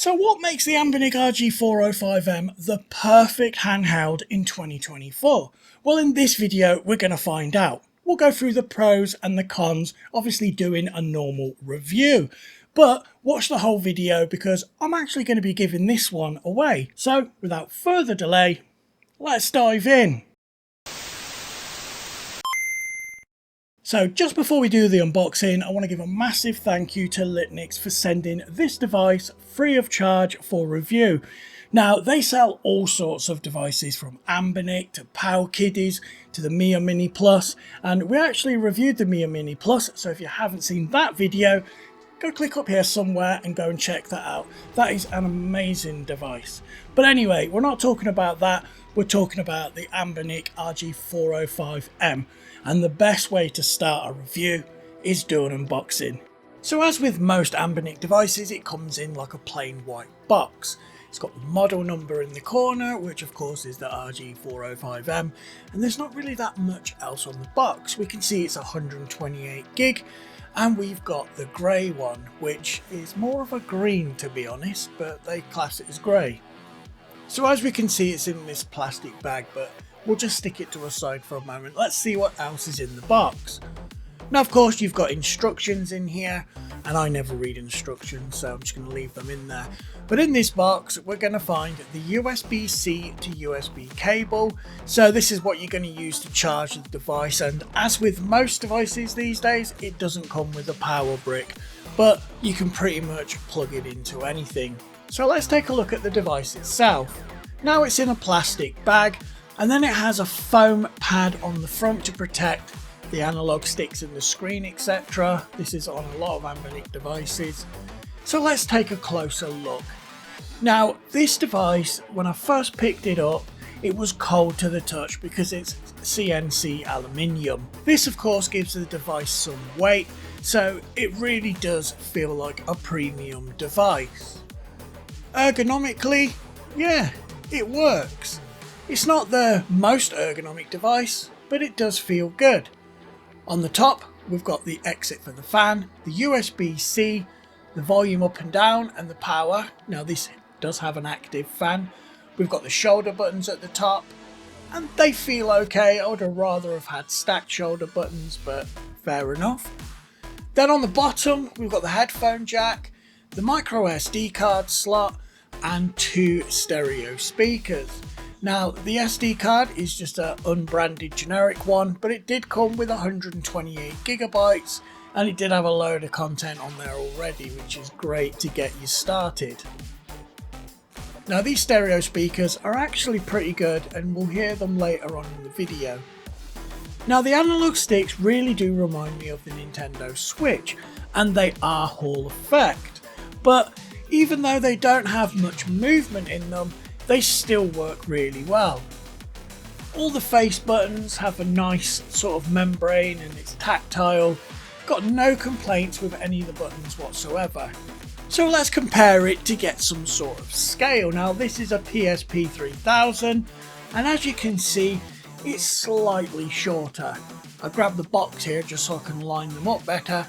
So what makes the Anbernic RG405M the perfect handheld in 2024? Well, in this video we're going to find out. We'll go through the pros and the cons, obviously doing a normal review. But watch the whole video because I'm actually going to be giving this one away. So without further delay, let's dive in. So just before we do the unboxing, I want to give a massive thank you to LITNXT for sending this device free of charge for review. Now, they sell all sorts of devices from Anbernic to Power Kiddies to the Mia Mini Plus, and we actually reviewed the Mia Mini Plus, so if you haven't seen that video, go click up here somewhere and go and check that out. That is an amazing device. But anyway, we're not talking about that, we're talking about the Anbernic RG405M. And the best way to start a review is do an unboxing. So as with most Anbernic devices, it comes in like a plain white box. It's got the model number in the corner, which of course is the RG405M, and there's not really that much else on the box. We can see it's 128 gig, and we've got the grey one, which is more of a green to be honest, but they class it as grey. So as we can see, it's in this plastic bag, but we'll just stick it to a side for a moment. Let's see what else is in the box. Now, of course, you've got instructions in here, and I never read instructions, so I'm just going to leave them in there. But in this box, we're going to find the USB-C to USB cable. So this is what you're going to use to charge the device. And as with most devices these days, it doesn't come with a power brick, but you can pretty much plug it into anything. So let's take a look at the device itself. Now it's in a plastic bag, and then it has a foam pad on the front to protect the analog sticks and the screen, etc. This is on a lot of Anbernic devices. So let's take a closer look. Now, this device, when I first picked it up, it was cold to the touch because it's CNC aluminium. This of course gives the device some weight, so it really does feel like a premium device. Ergonomically, yeah, it works. It's not the most ergonomic device, but it does feel good. On the top, we've got the exit for the fan, the USB-C, the volume up and down, and the power. Now this does have an active fan. We've got the shoulder buttons at the top, and they feel okay. I would have rather have had stacked shoulder buttons, but fair enough. Then on the bottom, we've got the headphone jack, the micro SD card slot, and 2 stereo speakers. Now, the SD card is just an unbranded generic one, but it did come with 128 gigabytes, and it did have a load of content on there already, which is great to get you started. Now, these stereo speakers are actually pretty good, and we'll hear them later on in the video. Now, the analog sticks really do remind me of the Nintendo Switch, and they are Hall effect, but even though they don't have much movement in them, they still work really well. All the face buttons have a nice sort of membrane and it's tactile. Got no complaints with any of the buttons whatsoever. So let's compare it to get some sort of scale. Now this is a PSP 3000, and as you can see, it's slightly shorter. I grabbed the box here just so I can line them up better.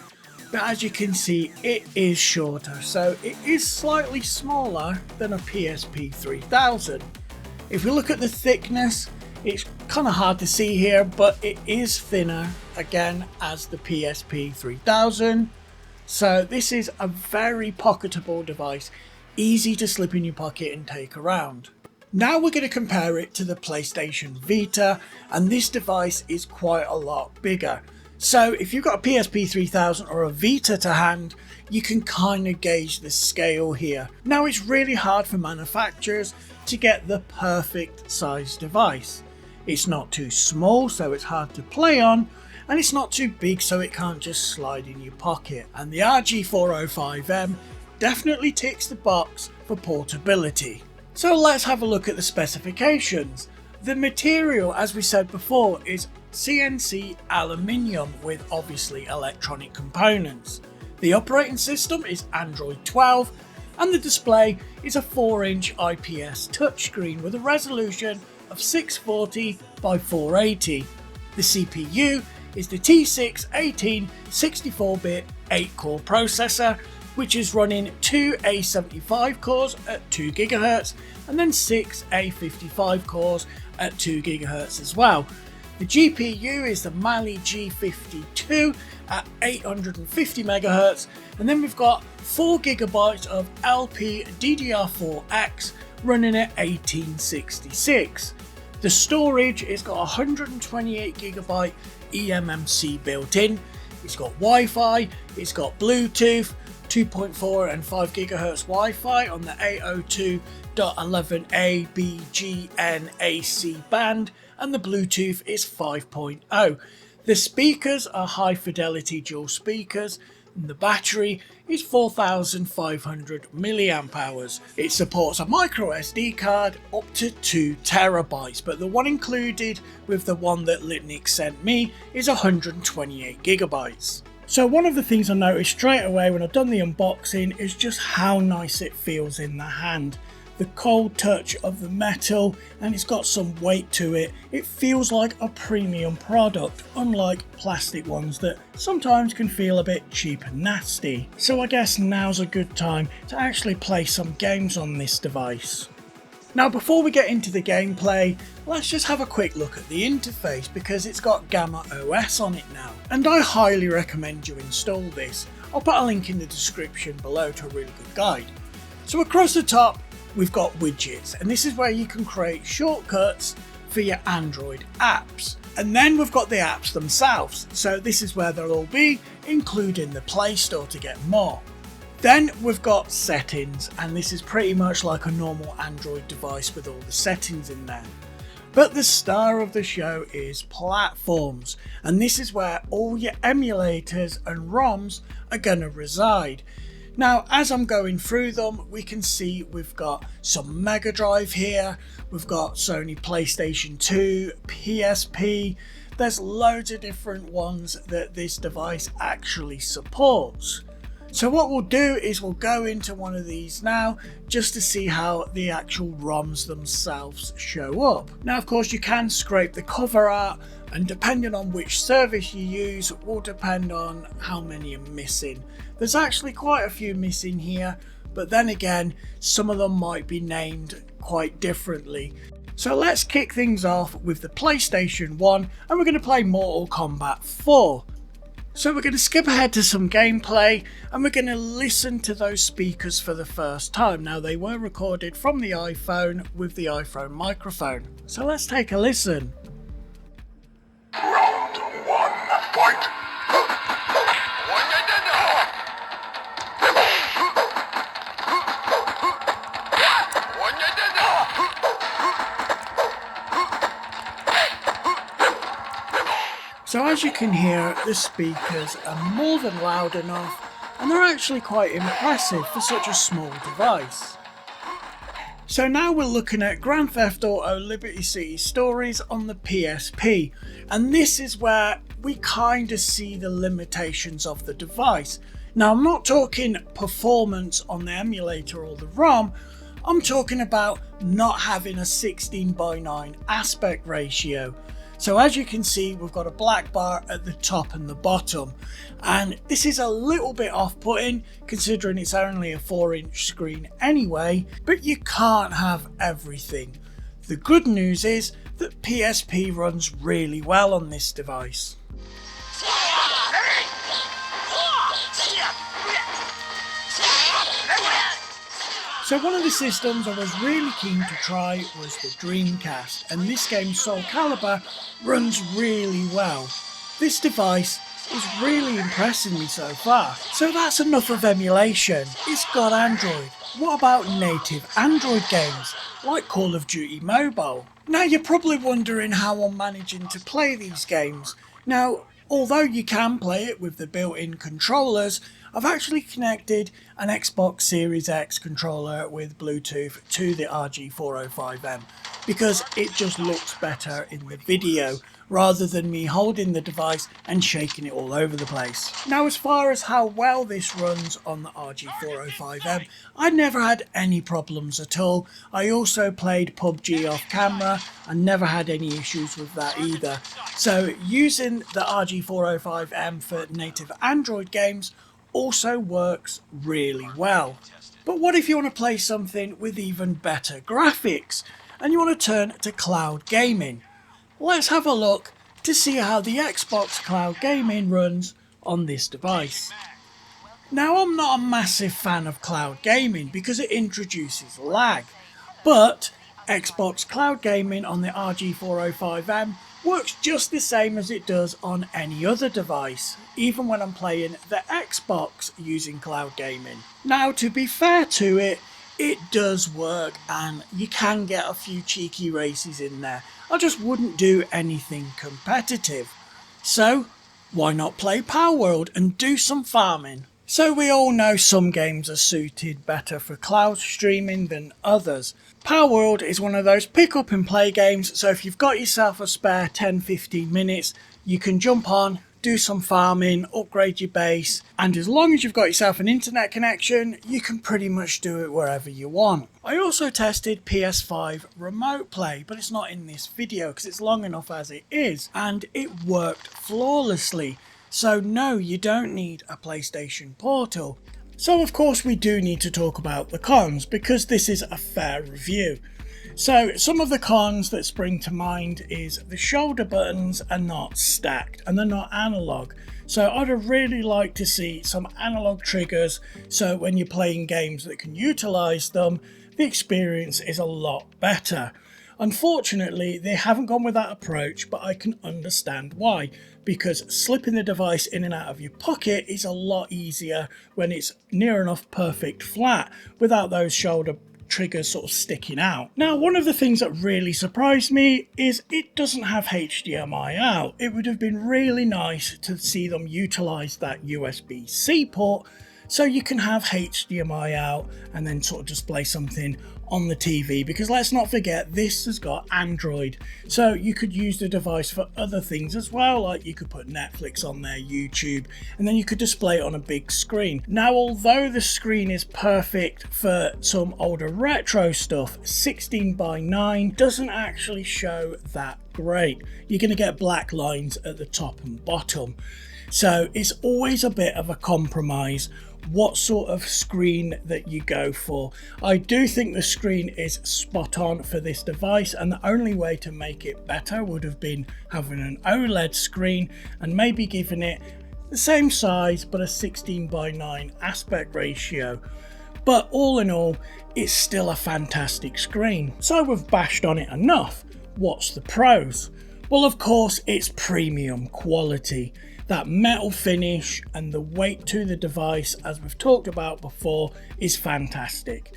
But as you can see, it is shorter, so it is slightly smaller than a PSP 3000. If we look at the thickness, it's kind of hard to see here, but it is thinner, again, as the PSP 3000. So this is a very pocketable device, easy to slip in your pocket and take around. Now we're going to compare it to the PlayStation Vita, and this device is quite a lot bigger. So if you've got a PSP 3000 or a Vita to hand, you can kind of gauge the scale here. Now it's really hard for manufacturers to get the perfect size device. It's not too small, so it's hard to play on, and it's not too big, so it can't just slide in your pocket. And the RG405M definitely ticks the box for portability. So let's have a look at the specifications. The material, as we said before, is CNC aluminium with obviously electronic components. The operating system is Android 12, and the display is a 4-inch IPS touchscreen with a resolution of 640 by 480. The CPU is the T6 18 64-bit 8-core processor, which is running 2 A75 cores at 2 GHz and then 6 A55 cores at 2 GHz as well. The GPU is the Mali G52 at 850 MHz, and then we've got 4 GB of LPDDR4X running at 1866. The storage is got 128 GB eMMC built in. It's got Wi-Fi, it's got Bluetooth, 2.4 and 5 GHz Wi-Fi on the 802.11a BGNAC band, and the Bluetooth is 5.0. The speakers are high fidelity dual speakers, and the battery is 4,500 mAh. It supports a micro SD card up to 2 TB, but the one included with the one that LITNXT sent me is 128 GB. So one of the things I noticed straight away when I've done the unboxing is just how nice it feels in the hand. The cold touch of the metal, and it's got some weight to it. It feels like a premium product, unlike plastic ones that sometimes can feel a bit cheap and nasty. So I guess now's a good time to actually play some games on this device. Now before we get into the gameplay, let's just have a quick look at the interface because it's got Gamma OS on it now, and I highly recommend you install this. I'll put a link in the description below to a really good guide. So across the top we've got widgets, and this is where you can create shortcuts for your Android apps. And then we've got the apps themselves, so this is where they'll all be, including the Play Store to get more. Then we've got settings, and this is pretty much like a normal Android device with all the settings in there. But the star of the show is platforms, and this is where all your emulators and ROMs are going to reside. Now, as I'm going through them, we can see we've got some Mega Drive here, we've got Sony PlayStation 2, PSP, there's loads of different ones that this device actually supports. So what we'll do is we'll go into one of these now just to see how the actual ROMs themselves show up. Now of course you can scrape the cover art, and depending on which service you use will depend on how many are missing. There's actually quite a few missing here, but then again some of them might be named quite differently. So let's kick things off with the PlayStation 1, and we're going to play Mortal Kombat 4. So we're going to skip ahead to some gameplay, and we're going to listen to those speakers for the first time. Now they were recorded from the iPhone with the iPhone microphone. So let's take a listen. Round 1, fight! So as you can hear, the speakers are more than loud enough, and they're actually quite impressive for such a small device. So now we're looking at Grand Theft Auto Liberty City Stories on the PSP, and this is where we kind of see the limitations of the device. Now I'm not talking performance on the emulator or the ROM, I'm talking about not having a 16:9 aspect ratio. So as you can see, we've got a black bar at the top and the bottom, and this is a little bit off-putting considering it's only a 4-inch screen anyway, but you can't have everything. The good news is that PSP runs really well on this device. So one of the systems I was really keen to try was the Dreamcast, and this game Soul Calibur runs really well. This device is really impressing me so far. So that's enough of emulation. It's got Android. What about native Android games like Call of Duty Mobile? Now you're probably wondering how I'm managing to play these games. Now although you can play it with the built-in controllers, I've actually connected an Xbox Series X controller with Bluetooth to the RG405M because it just looks better in the video rather than me holding the device and shaking it all over the place. Now as far as how well this runs on the RG405M, I never had any problems at all. I also played PUBG off camera and never had any issues with that either. So using the RG405M for native Android games also works really well. But what if you want to play something with even better graphics and you want to turn to cloud gaming? Let's have a look to see how the Xbox Cloud Gaming runs on this device. Now, I'm not a massive fan of cloud gaming because it introduces lag, but Xbox Cloud Gaming on the RG405M works just the same as it does on any other device, even when I'm playing the Xbox using cloud gaming. Now, to be fair to it, it does work and you can get a few cheeky races in there. I just wouldn't do anything competitive. So, why not play Power World and do some farming? So we all know some games are suited better for cloud streaming than others. Power World is one of those pick up and play games, so if you've got yourself a spare 10-15 minutes, you can jump on, do some farming, upgrade your base, and as long as you've got yourself an internet connection, you can pretty much do it wherever you want. I also tested PS5 remote play, but it's not in this video because it's long enough as it is, and it worked flawlessly. So no, you don't need a PlayStation Portal. So of course we do need to talk about the cons because this is a fair review. So some of the cons that spring to mind is the shoulder buttons are not stacked and they're not analog. So I'd have really liked to see some analog triggers so when you're playing games that can utilise them, the experience is a lot better. Unfortunately, they haven't gone with that approach, but I can understand why, because slipping the device in and out of your pocket is a lot easier when it's near enough perfect flat without those shoulder triggers sort of sticking out. Now, one of the things that really surprised me is it doesn't have HDMI out. It would have been really nice to see them utilize that USB-C port so you can have HDMI out and then sort of display something on the TV, because let's not forget this has got Android, so you could use the device for other things as well, like you could put Netflix on there, YouTube, and then you could display it on a big screen. Now, although the screen is perfect for some older retro stuff, 16:9 doesn't actually show that great. You're going to get black lines at the top and bottom, so it's always a bit of a compromise what sort of screen that you go for. I do think the screen is spot on for this device, and the only way to make it better would have been having an OLED screen and maybe giving it the same size but a 16:9 aspect ratio. But all in all, it's still a fantastic screen. So we've bashed on it enough. What's the pros? Well, of course, it's premium quality. That metal finish and the weight to the device, as we've talked about before, is fantastic.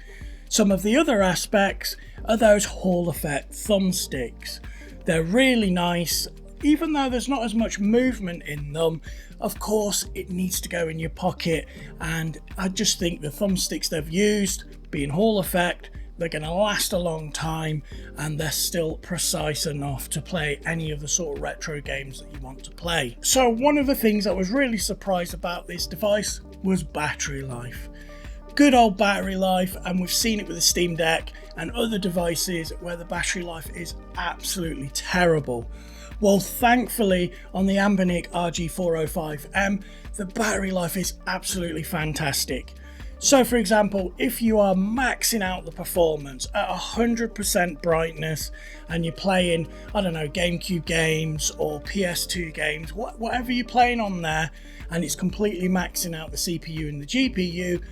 Some of the other aspects are those Hall effect thumbsticks. They're really nice, even though there's not as much movement in them. Of course, it needs to go in your pocket, and I just think the thumbsticks they've used, being Hall effect, they're going to last a long time, and they're still precise enough to play any of the sort of retro games that you want to play. So one of the things I was really surprised about this device was battery life. Good old battery life, and we've seen it with the Steam Deck and other devices where the battery life is absolutely terrible. Well, thankfully on the Anbernic RG405M, the battery life is absolutely fantastic. So for example, if you are maxing out the performance at 100% brightness and you're playing, I don't know, GameCube games or PS2 games, whatever you're playing on there, and it's completely maxing out the CPU and the GPU,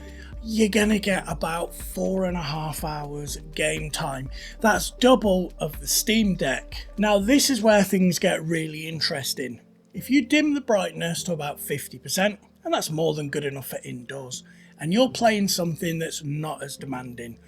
you're gonna get about 4.5 hours game time. That's double of the Steam Deck. Now this is where things get really interesting. If you dim the brightness to about 50%, and that's more than good enough for indoors, and you're playing something that's not as demanding,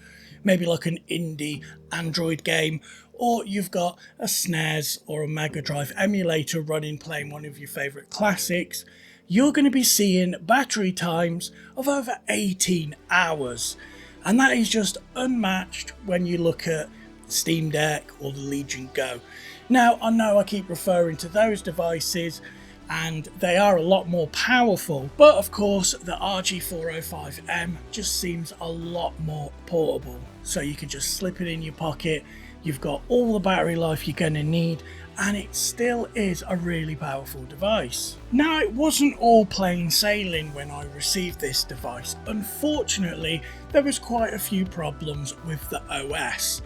maybe like an indie Android game, or you've got a SNES or a Mega Drive emulator running playing one of your favourite classics, you're going to be seeing battery times of over 18 hours. And that is just unmatched when you look at Steam Deck or the Legion Go. Now, I know I keep referring to those devices, and they are a lot more powerful, but of course the RG405M just seems a lot more portable, so you can just slip it in your pocket, you've got all the battery life you're going to need, and it still is a really powerful device. Now, it wasn't all plain sailing when I received this device. Unfortunately, there was quite a few problems with the OS,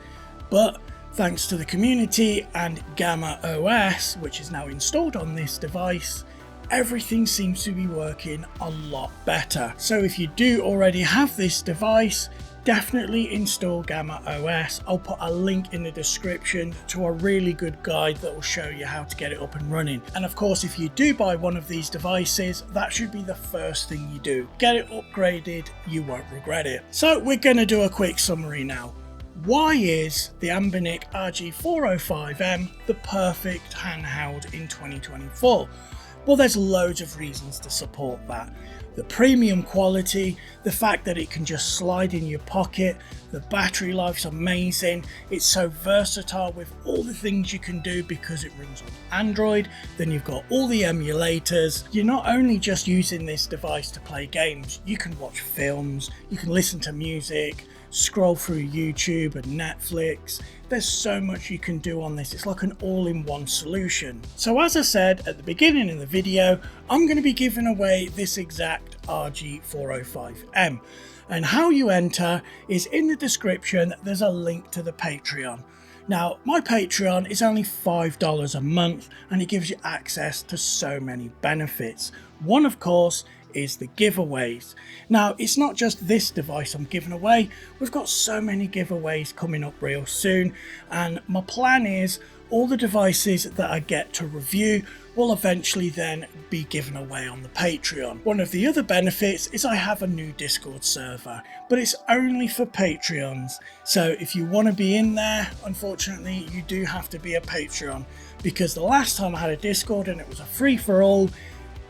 but thanks to the community and Gamma OS, which is now installed on this device, everything seems to be working a lot better. So if you do already have this device, definitely install Gamma OS. I'll put a link in the description to a really good guide that will show you how to get it up and running. And of course, if you do buy one of these devices, that should be the first thing you do. Get it upgraded, you won't regret it. So we're going to do a quick summary now. Why is the Anbernic RG405M the perfect handheld in 2024? Well, there's loads of reasons to support that. The premium quality, the fact that it can just slide in your pocket, the battery life's amazing, it's so versatile with all the things you can do because it runs on Android, then you've got all the emulators. You're not only just using this device to play games, you can watch films, you can listen to music, scroll through YouTube and Netflix. There's so much you can do on this. It's like an all-in-one solution. So as I said at the beginning of the video, I'm going to be giving away this exact RG405M. And how you enter is in the description. There's a link to the Patreon. Now, my Patreon is only $5 a month and it gives you access to so many benefits. One, of course, is the giveaways. Now, it's not just this device I'm giving away. We've got so many giveaways coming up real soon, and my plan is all the devices that I get to review will eventually then be given away on the Patreon. One of the other benefits is I have a new Discord server, but it's only for Patreons. So if you want to be in there, unfortunately, you do have to be a Patreon, because the last time I had a Discord and it was a free-for-all,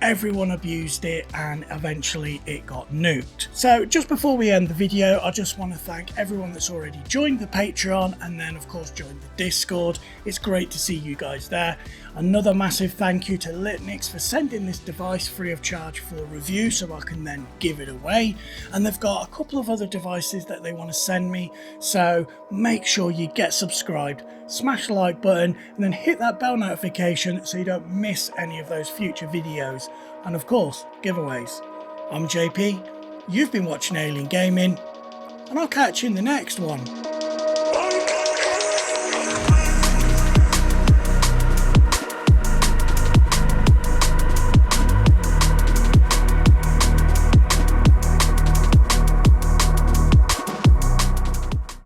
everyone abused it and eventually it got nuked. So just before we end the video, I just want to thank everyone that's already joined the Patreon and then of course joined the Discord. It's great to see you guys there. Another massive thank you to LITNXT for sending this device free of charge for review so I can then give it away. And they've got a couple of other devices that they want to send me, so make sure you get subscribed, smash the like button and then hit that bell notification so you don't miss any of those future videos. And of course, giveaways. I'm JP, you've been watching Alien Gaming, and I'll catch you in the next one.